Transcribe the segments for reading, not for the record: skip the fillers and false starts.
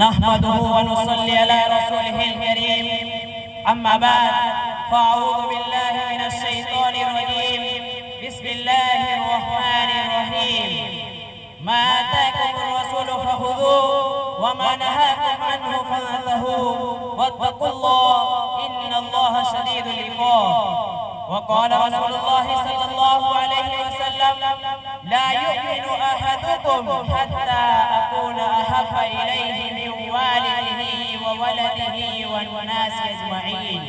नहमदुहु व नुसल्ली अला रसूलिहिल करीम, अम्मा बाद, फ़अऊज़ु बिल्लाहि मिनश शैतानिर रजीम, बिस्मिल्लाहिर रहमानिर रहीम। मा आताकुमुर रसूलु फ़ख़ुज़ूहु व मा नहाकुम अन्हु फ़ंतहू वत्तक़ुल्लाह इन्नल्लाह शदीदुल इक़ाब। वक़ाल रसूलुल्लाहि सल्लल्लाहु अलैहि वसल्लम ला युमिनु अहदुकुम हत्ता अकूना अहब्बा इलैहि मिन वालिदिही व वलदिही वन्नासि अजमईन।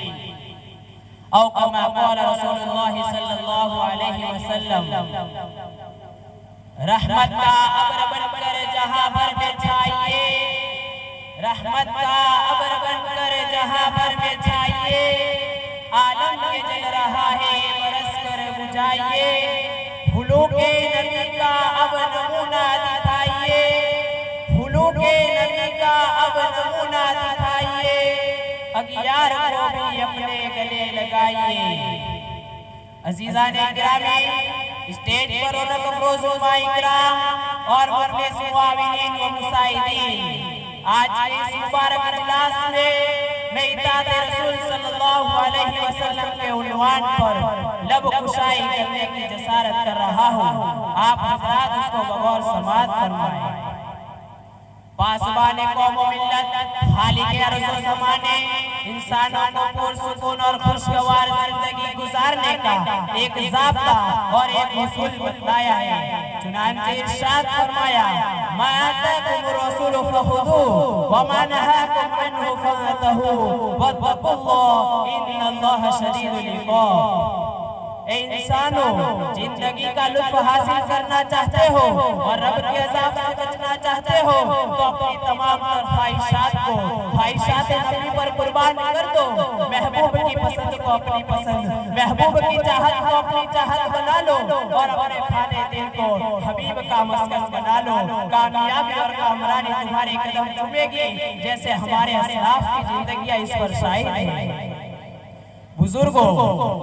औ कमा क़ाल रसूलुल्लाहि सल्लल्लाहु अलैहि वसल्लम। रहमत का अबर बनकर जहां भर में छाइए, रहमत का अबर बनकर जहां भर में छाइए, आलम के जल रहा है बरस कर बुझाइए। फूलों के नबी का अब नमूना दिखाइए, फूलों के नबी का अब नमूना दिखाइए, अगियार को भी अपने गले लगाइए। अजीज़ाने गिरामी, स्टेज पर रौनक अफरोज़ उलमाए किराम और मुखलिस मुआविनीन व मुसाइदीन, आज के इस मुबारक इजलास में मैं इताअत रसूल सल्लल्लाहु अलैहि वसल्लम के उन्वान पर लब खुशाई करने की जसारत कर रहा हूँ। आप हज़रात उसको बगौर समाअत फरमाएं। पासबाने कौम व मिल्लत, खालिक़े अर्ज़ व ज़माने, इंसानों को पुरसुकून और खुशगवार जिंदगी गुजारने का एक ज़ाब्ता और एक उसूल बतलाया है। चुनांचे इरशाद फरमाया, मा आताकुमुर रसूलु फ़ख़ुज़ूहु व मा नहाकुम अन्हु फ़ंतहू वत्तक़ुल्लाह इन्नल्लाह शदीदुल इक़ाब। ए इंसानों, जिंदगी का लुत्फ हासिल करना चाहते हो और रब के अज़ाब से बचना चाहते हो तो अपनी तमाम ख्वाहिशात को ख्वाहिशात नबी पर कुर्बान कर दो। महबूब की पसंद को अपनी पसंद, महबूब की चाहत को अपनी चाहत बना लो और अपने खाने दिल को हबीब का मस्कन बना लो। कामयाबी और कामरानी तुम्हारे कदम चूमेगी जैसे हमारे असलाफ की जिंदगी इस पर शाहिद है। बुजुर्गों,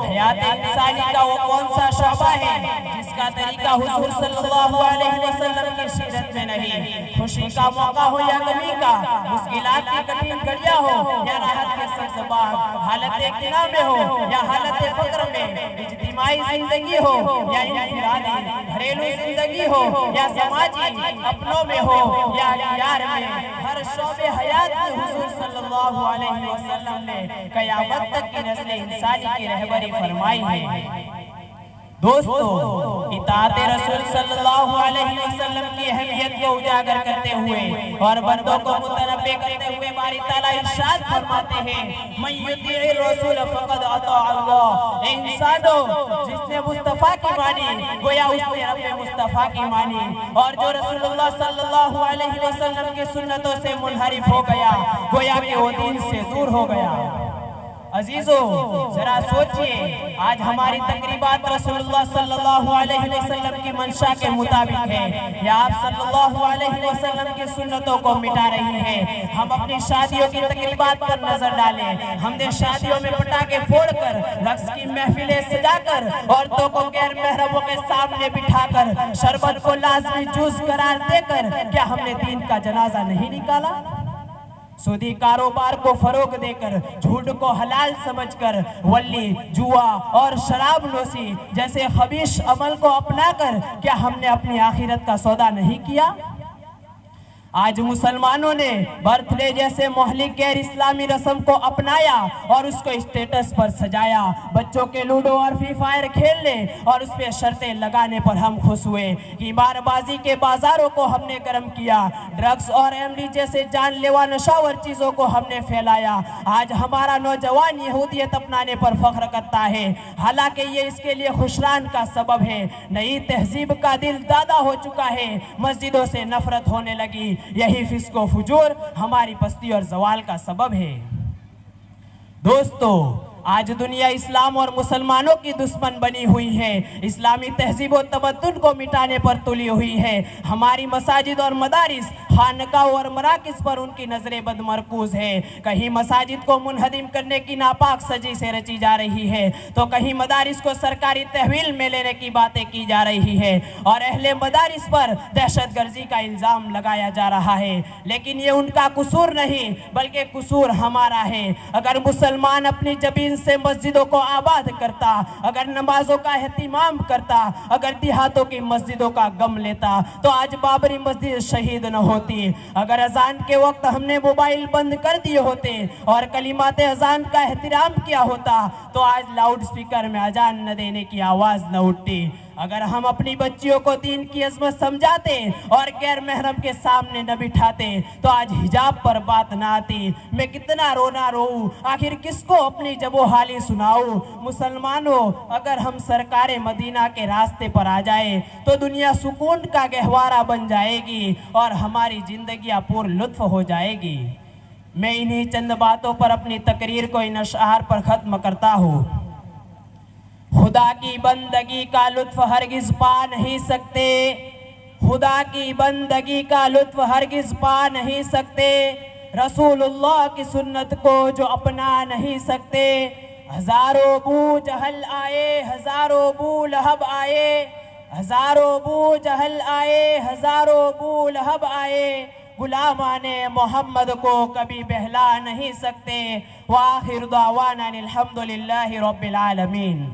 हयात इंसानी का वो कौन सा शोबा है जिसका तरीका हुजूर सल्लल्लाहु अलैहि वसल्लम की सीरत में नहीं? खुशी का मौका हो या गमी का, मुश्किलात की कठिन घड़ियां हो या राहत के सब्ज़बाग, हालत किना में हो या हालत फक्र में, इज्तिमाई जिंदगी हो या इंफरादी, घरेलू जिंदगी हो या समाजी अपनों में हो या यार में, हर शोबे हयात में हुजूर सल्लल्लाहु अलैहि वसल्लम ने क़यामत तक की नस्लें इंसानी की रहबरी फरमाई है। दोस्तों, इताअत रसूल सल्लल्लाहु अलैहि वसल्लम की अहमियत को उजागर करते हुए और बंदों को मुतनब्बे करते हुए बारी ताला इरशाद फरमाते हैं, मन युतिइर रसूल फक़द अता अल्लाह। इंसानों, जिसने मुस्तफा की मानी गोया उसने रब्बे मुस्तफा की मानी, और जो रसूलुल्लाह सल्लल्लाहु अलैहि वसल्लम की सुन्नतों से मुनहरिफ हो गया गोया कि वो दीन से दूर हो गया। अजीजों, जरा सोचिए, आज हमारी तकरीबात रसूलुल्लाह सल्लल्लाहु अलैहि वसल्लम की मंशा के मुताबिक है या आप सल्लल्लाहु अलैहि वसल्लम की सुन्नतों को मिटा रही हैं। हम अपनी शादियों की तकरीबात पर नजर डालें। हमने शादियों में पटाखे फोड़कर, रक्स की महफिलें सजाकर, औरतों को गैर महरमों के सामने बिठाकर, शरबत को लाजमी जूस करार देकर क्या हमने दीन का जनाजा नहीं निकाला? सूदी कारोबार को फरोग देकर, झूठ को हलाल समझकर, वल्ली, जुआ और शराब नोशी जैसे खबीश अमल को अपनाकर क्या हमने अपनी आखिरत का सौदा नहीं किया? आज मुसलमानों ने बर्थडे जैसे मोहल्लिक गैर इस्लामी रस्म को अपनाया और उसको स्टेटस पर सजाया। बच्चों के लूडो और फ्री फायर खेलने और उस पर शर्तें लगाने पर हम खुश हुए। कीमारबाजी के बाजारों को हमने गर्म किया। ड्रग्स और एमडी जैसे जानलेवा नशावर चीज़ों को हमने फैलाया। आज हमारा नौजवान यहूदियत अपनाने पर फख्र करता है, हालांकि ये इसके लिए खुशरान का सबब है। नई तहजीब का दिल दादा हो चुका है, मस्जिदों से नफरत होने लगी। यही फिस्को फुजूर हमारी पस्ती और जवाल का सबब है। दोस्तों, आज दुनिया इस्लाम और मुसलमानों की दुश्मन बनी हुई है। इस्लामी तहजीब और तमद्दुन को मिटाने पर तुली हुई है। हमारी मसाजिद और मदारिस खानका और मराकिस पर उनकी नजरें बदमरकूज है। कहीं मसाजिद को मुनहदिम करने की नापाक सजी से रची जा रही है, तो कहीं मदारिस को सरकारी तहवील में लेने की बातें की जा रही है और अहले मदारिस पर दहशतगर्दी का इल्जाम लगाया जा रहा है। लेकिन ये उनका कसूर नहीं, बल्कि कसूर हमारा है। अगर मुसलमान अपनी जबीन से मस्जिदों को आबाद करता, अगर नमाजों का एहतिमाम करता, अगर देहातों की मस्जिदों का गम लेता, तो आज बाबरी मस्जिद शहीद न होती। अगर अजान के वक्त हमने मोबाइल बंद कर दिए होते और कलिमात अजान का एहतराम किया होता, तो आज लाउड स्पीकर में अजान न देने की आवाज न उठती। अगर हम अपनी बच्चियों को दीन की अजमत समझाते और गैर महरम के सामने न बिठाते, तो आज हिजाब पर बात न आती। मैं कितना रोना रोऊं, आखिर किसको अपनी जबो हाली सुनाऊं। मुसलमानों, अगर हम सरकारे मदीना के रास्ते पर आ जाए तो दुनिया सुकून का गहवारा बन जाएगी और हमारी जिंदगियां पूर्ण लुत्फ हो जाएगी। मैं इन्हीं चंद बातों पर अपनी तकरीर को इन अशआर पर खत्म करता हूँ। खुदा की बंदगी का लुत्फ हरगिज पा नहीं सकते, खुदा की बंदगी का लुत्फ हरगिज पा नहीं सकते, रसूलुल्लाह की सुन्नत को जो अपना नहीं सकते। हजारों बू जहल आए, हजारों बू लहब आए, हजारों बू जहल आए, हजारों बू लहब आए, गुलामाने मोहम्मद को कभी बहला नहीं सकते। वाखिर दावाना अनिल हम्दुलिल्लाहि रब्बिल आलमीन।